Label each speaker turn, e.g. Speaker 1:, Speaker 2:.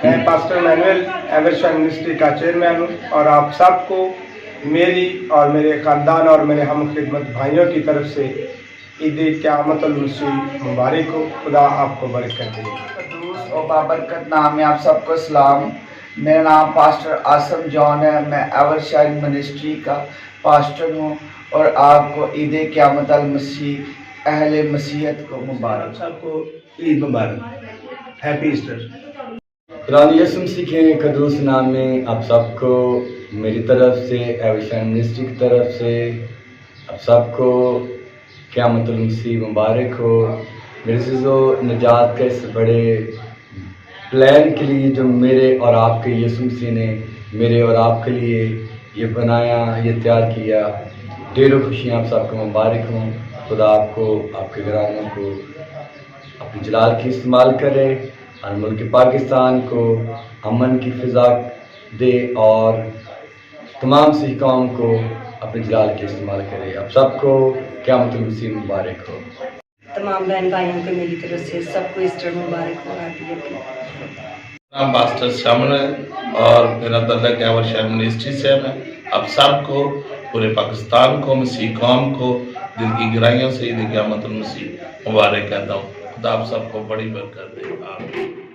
Speaker 1: میں pastor Manuel ایورشن ministry کا chairman ہوں اور آپ سب کو میری اور میرے خاندان اور میرے ہم خدمت بھائیوں کی طرف سے عید قیامت المسیح مبارک ہو. خدا آپ کو برکت دے.
Speaker 2: قدوس اور بابرکت نام میں آپ سب کو سلام. میرا نام پاسٹر آصم جان ہے. میں ایورشن منسٹری کا پاسٹر ہوں اور آپ کو عید قیامت المسیح اہل مسیحیت کو مبارک.
Speaker 1: سب کو عید مبارک. Happy Easter.
Speaker 3: قرآن یسوع مسیح کے قدوس نام میں آپ سب کو میری طرف سے ایورشن منسٹری کی طرف سے آپ سب کو قیامت المسیح مبارک ہو. میرے عزیزو، نجات کے اس بڑے پلان کے لیے جو میرے اور آپ کے یسوع مسیح نے میرے اور آپ کے لیے یہ بنایا، یہ تیار کیا، ڈھیروں خوشیاں آپ سب کو مبارک ہوں. خدا آپ کو، آپ کے گھرانوں کو اپنی جلال کی استعمال کرے اور ملک پاکستان کو امن کی فضا دے اور تمام سکھ قوم کو اپنے جلال کی استعمال کرے. آپ سب کو قیامت المسیح مبارک ہو.
Speaker 4: تمام بہن بھائیوں کو میری طرف سے سب کو ایسٹر مبارک ہو.
Speaker 5: نام پاسٹر شامل ہے اور میرا تعلق ایورشن منسٹری سے ہے. آپ سب کو، پورے پاکستان کو، مسیح قوم کو دل کی گہرائیوں سے عید قیامت المسیح مبارک کہتا ہوں. خدا آپ سب کو بڑی برکت دے. آمین.